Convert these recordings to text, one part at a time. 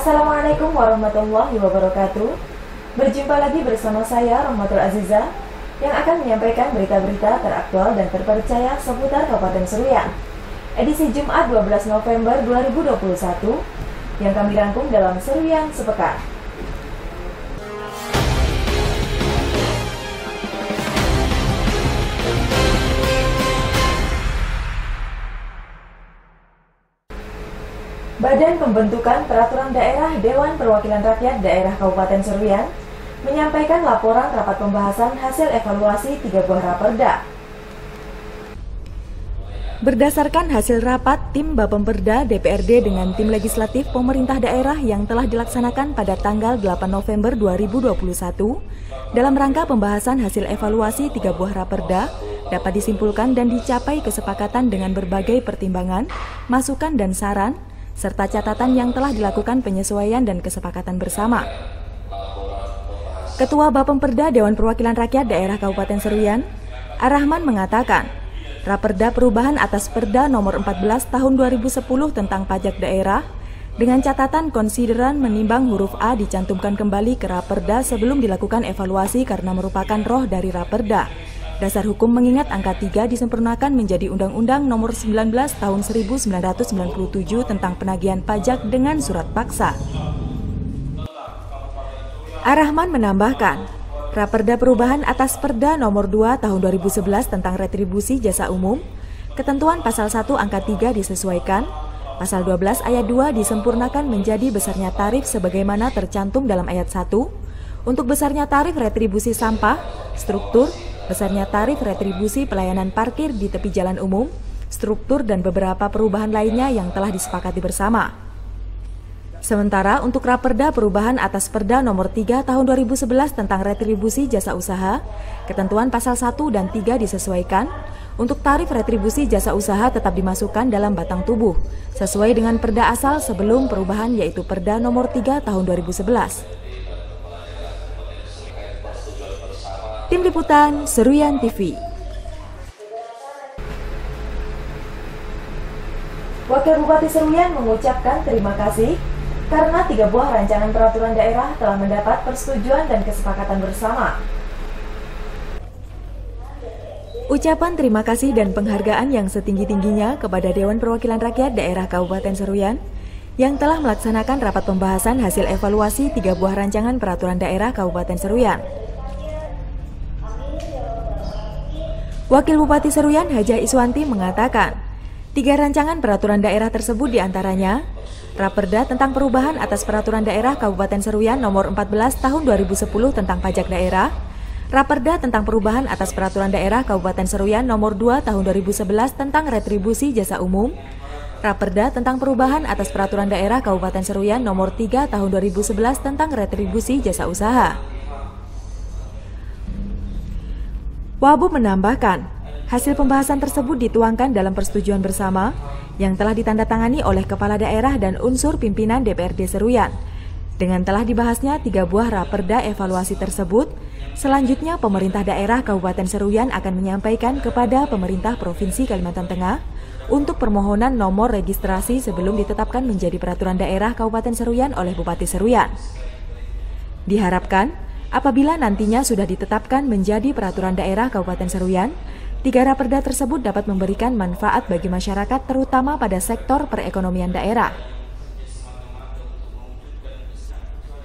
Assalamualaikum warahmatullahi wabarakatuh. Berjumpa lagi bersama saya Rahmatul Aziza yang akan menyampaikan berita-berita teraktual dan terpercaya seputar Kabupaten Seruyan. Edisi Jumat 12 November 2021 yang kami rangkum dalam Seruyan Sepekan. Badan Pembentukan Peraturan Daerah Dewan Perwakilan Rakyat Daerah Kabupaten Seruyan menyampaikan laporan rapat pembahasan hasil evaluasi 3 buah raperda. Berdasarkan hasil rapat tim Bapemperda DPRD dengan tim legislatif pemerintah daerah yang telah dilaksanakan pada tanggal 8 November 2021, dalam rangka pembahasan hasil evaluasi 3 buah raperda dapat disimpulkan dan dicapai kesepakatan dengan berbagai pertimbangan, masukan dan saran, serta catatan yang telah dilakukan penyesuaian dan kesepakatan bersama. Ketua Bapemperda Dewan Perwakilan Rakyat Daerah Kabupaten Seruyan, Ar-Rahman mengatakan, Raperda perubahan atas Perda nomor 14 tahun 2010 tentang pajak daerah dengan catatan konsideran menimbang huruf A dicantumkan kembali ke Raperda sebelum dilakukan evaluasi karena merupakan roh dari Raperda. Dasar hukum mengingat angka 3 disempurnakan menjadi Undang-Undang Nomor 19 Tahun 1997 tentang penagihan pajak dengan surat paksa. Ar-Rahman menambahkan, Raperda perubahan atas Perda Nomor 2 Tahun 2011 tentang retribusi jasa umum, ketentuan pasal 1 angka 3 disesuaikan, pasal 12 ayat 2 disempurnakan menjadi besarnya tarif sebagaimana tercantum dalam ayat 1, untuk besarnya tarif retribusi sampah, struktur, besarnya tarif retribusi pelayanan parkir di tepi jalan umum, struktur dan beberapa perubahan lainnya yang telah disepakati bersama. Sementara untuk Raperda perubahan atas Perda nomor 3 tahun 2011 tentang retribusi jasa usaha, ketentuan pasal 1 dan 3 disesuaikan, untuk tarif retribusi jasa usaha tetap dimasukkan dalam batang tubuh, sesuai dengan Perda asal sebelum perubahan yaitu Perda nomor 3 tahun 2011. Tim Liputan Seruyan TV. Wakil Bupati Seruyan mengucapkan terima kasih karena 3 buah rancangan peraturan daerah telah mendapat persetujuan dan kesepakatan bersama. Ucapan terima kasih dan penghargaan yang setinggi-tingginya kepada Dewan Perwakilan Rakyat Daerah Kabupaten Seruyan yang telah melaksanakan rapat pembahasan hasil evaluasi 3 buah rancangan peraturan daerah Kabupaten Seruyan. Wakil Bupati Seruyan Haja Iswanti mengatakan, 3 rancangan peraturan daerah tersebut diantaranya Raperda tentang perubahan atas peraturan daerah Kabupaten Seruyan nomor 14 tahun 2010 tentang pajak daerah, Raperda tentang perubahan atas peraturan daerah Kabupaten Seruyan nomor 2 tahun 2011 tentang retribusi jasa umum, Raperda tentang perubahan atas peraturan daerah Kabupaten Seruyan nomor 3 tahun 2011 tentang retribusi jasa usaha. Wabub menambahkan, hasil pembahasan tersebut dituangkan dalam persetujuan bersama yang telah ditandatangani oleh Kepala Daerah dan unsur pimpinan DPRD Seruyan. Dengan telah dibahasnya 3 buah raperda evaluasi tersebut, selanjutnya pemerintah daerah Kabupaten Seruyan akan menyampaikan kepada pemerintah Provinsi Kalimantan Tengah untuk permohonan nomor registrasi sebelum ditetapkan menjadi peraturan daerah Kabupaten Seruyan oleh Bupati Seruyan. Diharapkan, apabila nantinya sudah ditetapkan menjadi peraturan daerah Kabupaten Seruyan, 3 raperda tersebut dapat memberikan manfaat bagi masyarakat terutama pada sektor perekonomian daerah.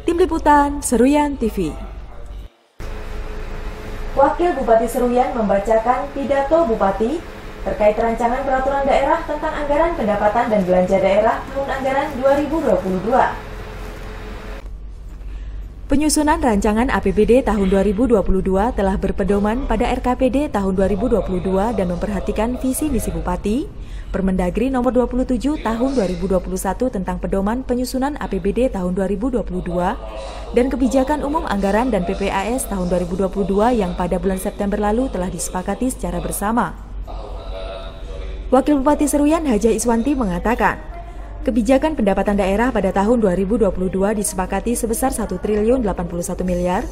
Tim Liputan Seruyan TV. Wakil Bupati Seruyan membacakan pidato Bupati terkait rancangan peraturan daerah tentang anggaran pendapatan dan belanja daerah tahun anggaran 2022. Penyusunan rancangan APBD tahun 2022 telah berpedoman pada RKPD tahun 2022 dan memperhatikan visi misi Bupati, Permendagri nomor 27 tahun 2021 tentang pedoman penyusunan APBD tahun 2022 dan kebijakan umum anggaran dan PPAS tahun 2022 yang pada bulan September lalu telah disepakati secara bersama. Wakil Bupati Seruyan Haja Iswanti mengatakan, kebijakan pendapatan daerah pada tahun 2022 disepakati sebesar 1 triliun 81 miliar,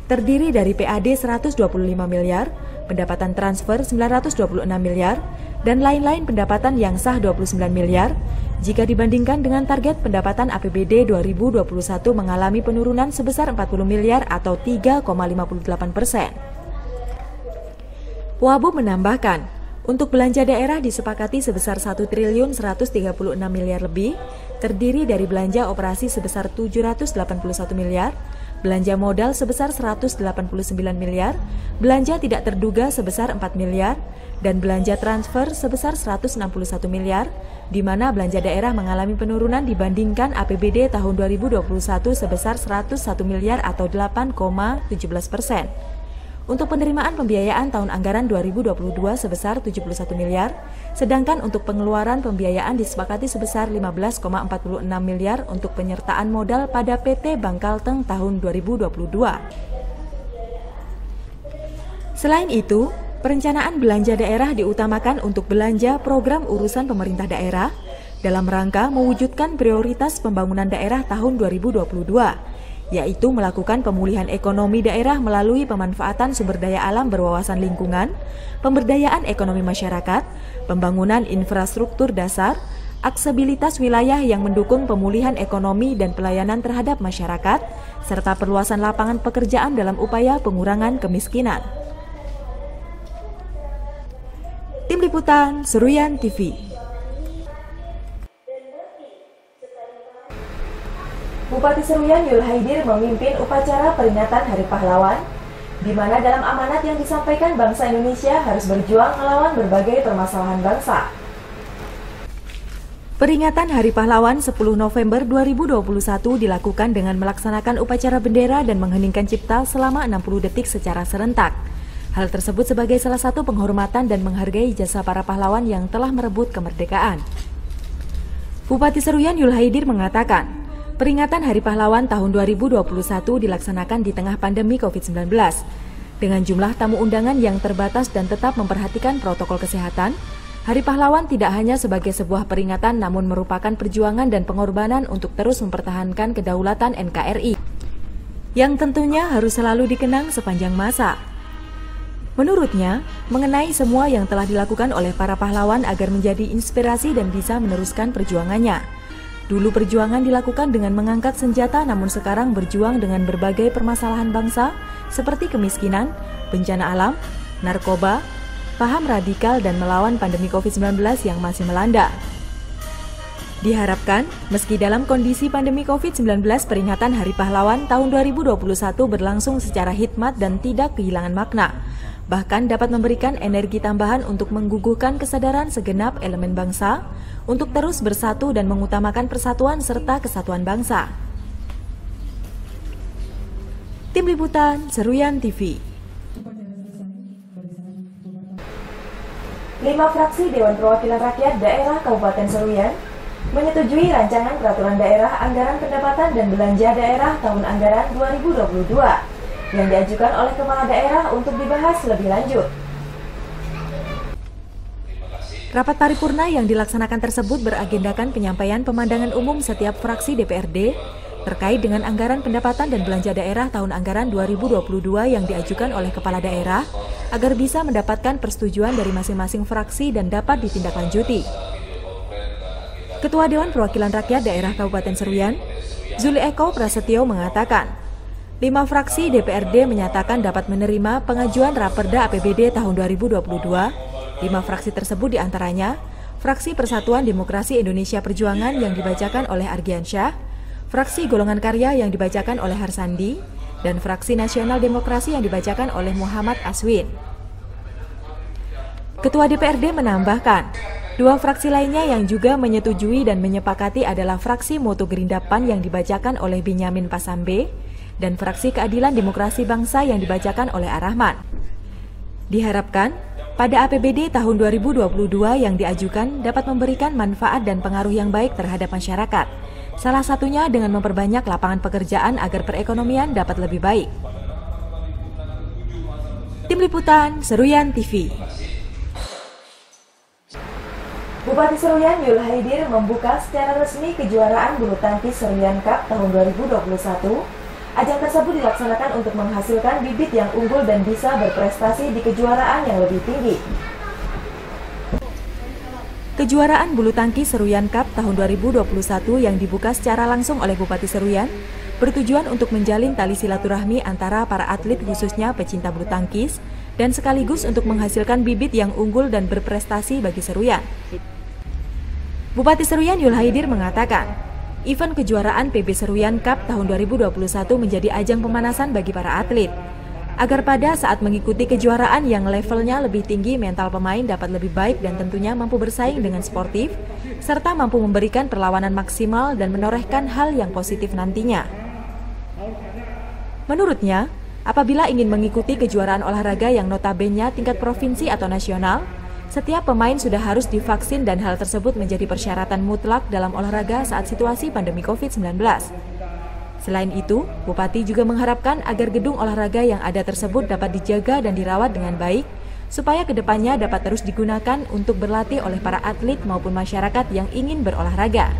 terdiri dari PAD 125 miliar, pendapatan transfer 926 miliar, dan lain-lain pendapatan yang sah 29 miliar, jika dibandingkan dengan target pendapatan APBD 2021 mengalami penurunan sebesar 40 miliar atau 3,58%. Wabub menambahkan, untuk belanja daerah disepakati sebesar 1.136 miliar lebih, terdiri dari belanja operasi sebesar 781 miliar, belanja modal sebesar 189 miliar, belanja tidak terduga sebesar 4 miliar, dan belanja transfer sebesar 161 miliar, di mana belanja daerah mengalami penurunan dibandingkan APBD tahun 2021 sebesar 101 miliar atau 8,17%. Untuk penerimaan pembiayaan tahun anggaran 2022 sebesar 71 miliar, sedangkan untuk pengeluaran pembiayaan disepakati sebesar 15,46 miliar untuk penyertaan modal pada PT Bangkalteng tahun 2022. Selain itu, perencanaan belanja daerah diutamakan untuk belanja program urusan pemerintah daerah dalam rangka mewujudkan prioritas pembangunan daerah tahun 2022, yaitu melakukan pemulihan ekonomi daerah melalui pemanfaatan sumber daya alam berwawasan lingkungan, pemberdayaan ekonomi masyarakat, pembangunan infrastruktur dasar, aksesibilitas wilayah yang mendukung pemulihan ekonomi dan pelayanan terhadap masyarakat, serta perluasan lapangan pekerjaan dalam upaya pengurangan kemiskinan. Tim Liputan Seruyan TV. Bupati Seruyan Yul Haidir memimpin upacara peringatan Hari Pahlawan, di mana dalam amanat yang disampaikan bangsa Indonesia harus berjuang melawan berbagai permasalahan bangsa. Peringatan Hari Pahlawan 10 November 2021 dilakukan dengan melaksanakan upacara bendera dan mengheningkan cipta selama 60 detik secara serentak. Hal tersebut sebagai salah satu penghormatan dan menghargai jasa para pahlawan yang telah merebut kemerdekaan. Bupati Seruyan Yul Haidir mengatakan, peringatan Hari Pahlawan tahun 2021 dilaksanakan di tengah pandemi COVID-19. Dengan jumlah tamu undangan yang terbatas dan tetap memperhatikan protokol kesehatan, Hari Pahlawan tidak hanya sebagai sebuah peringatan namun merupakan perjuangan dan pengorbanan untuk terus mempertahankan kedaulatan NKRI, yang tentunya harus selalu dikenang sepanjang masa. Menurutnya, mengenai semua yang telah dilakukan oleh para pahlawan agar menjadi inspirasi dan bisa meneruskan perjuangannya. Dulu perjuangan dilakukan dengan mengangkat senjata, namun sekarang berjuang dengan berbagai permasalahan bangsa seperti kemiskinan, bencana alam, narkoba, paham radikal, dan melawan pandemi COVID-19 yang masih melanda. Diharapkan, meski dalam kondisi pandemi COVID-19, peringatan Hari Pahlawan tahun 2021 berlangsung secara hikmat dan tidak kehilangan makna, bahkan dapat memberikan energi tambahan untuk mengguguhkan kesadaran segenap elemen bangsa untuk terus bersatu dan mengutamakan persatuan serta kesatuan bangsa. Tim Liputan Seruyan TV. 5 fraksi Dewan Perwakilan Rakyat Daerah Kabupaten Seruyan menyetujui rancangan peraturan daerah anggaran pendapatan dan belanja daerah tahun anggaran 2022 yang diajukan oleh kepala daerah untuk dibahas lebih lanjut. Rapat paripurna yang dilaksanakan tersebut beragendakan penyampaian pemandangan umum setiap fraksi DPRD terkait dengan anggaran pendapatan dan belanja daerah tahun anggaran 2022 yang diajukan oleh kepala daerah agar bisa mendapatkan persetujuan dari masing-masing fraksi dan dapat ditindaklanjuti. Ketua Dewan Perwakilan Rakyat Daerah Kabupaten Seruyan, Zuli Eko Prasetyo mengatakan, 5 fraksi DPRD menyatakan dapat menerima pengajuan Raperda APBD tahun 2022. 5 fraksi tersebut diantaranya Fraksi Persatuan Demokrasi Indonesia Perjuangan yang dibacakan oleh Argiansyah, Fraksi Golongan Karya yang dibacakan oleh Harsandi, dan Fraksi Nasional Demokrasi yang dibacakan oleh Muhammad Aswin. Ketua DPRD menambahkan, 2 fraksi lainnya yang juga menyetujui dan menyepakati adalah Fraksi Moto Gerinda PAN yang dibacakan oleh Benyamin Pasambe, dan Fraksi Keadilan Demokrasi Bangsa yang dibacakan oleh Ar-Rahman. Diharapkan, pada APBD tahun 2022 yang diajukan dapat memberikan manfaat dan pengaruh yang baik terhadap masyarakat, salah satunya dengan memperbanyak lapangan pekerjaan agar perekonomian dapat lebih baik. Tim Liputan Seruyan TV. Bupati Seruyan Yul Haidir membuka secara resmi kejuaraan bulu tangkis Seruyan Cup tahun 2021. Ajang tersebut dilaksanakan untuk menghasilkan bibit yang unggul dan bisa berprestasi di kejuaraan yang lebih tinggi. Kejuaraan bulu tangkis Seruyan Cup tahun 2021 yang dibuka secara langsung oleh Bupati Seruyan bertujuan untuk menjalin tali silaturahmi antara para atlet khususnya pecinta bulu tangkis dan sekaligus untuk menghasilkan bibit yang unggul dan berprestasi bagi Seruyan. Bupati Seruyan Yul Haidir mengatakan, event kejuaraan PB Seruyan Cup tahun 2021 menjadi ajang pemanasan bagi para atlet, agar pada saat mengikuti kejuaraan yang levelnya lebih tinggi, mental pemain dapat lebih baik dan tentunya mampu bersaing dengan sportif, serta mampu memberikan perlawanan maksimal dan menorehkan hal yang positif nantinya. Menurutnya, apabila ingin mengikuti kejuaraan olahraga yang notabene tingkat provinsi atau nasional, setiap pemain sudah harus divaksin dan hal tersebut menjadi persyaratan mutlak dalam olahraga saat situasi pandemi COVID-19. Selain itu, Bupati juga mengharapkan agar gedung olahraga yang ada tersebut dapat dijaga dan dirawat dengan baik, supaya kedepannya dapat terus digunakan untuk berlatih oleh para atlet maupun masyarakat yang ingin berolahraga.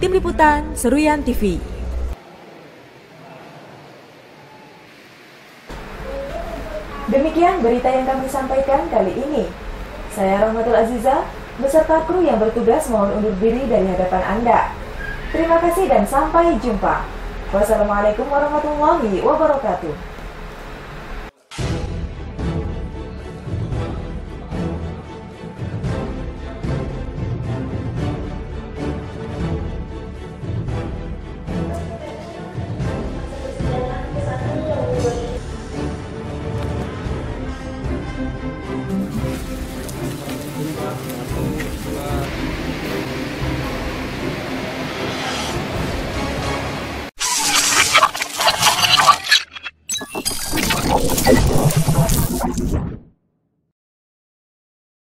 Tim Liputan Seruyan TV. Demikian berita yang kami sampaikan kali ini. Saya Rahmatul Aziza, beserta kru yang bertugas mohon undur diri dari hadapan Anda. Terima kasih dan sampai jumpa. Wassalamualaikum warahmatullahi wabarakatuh.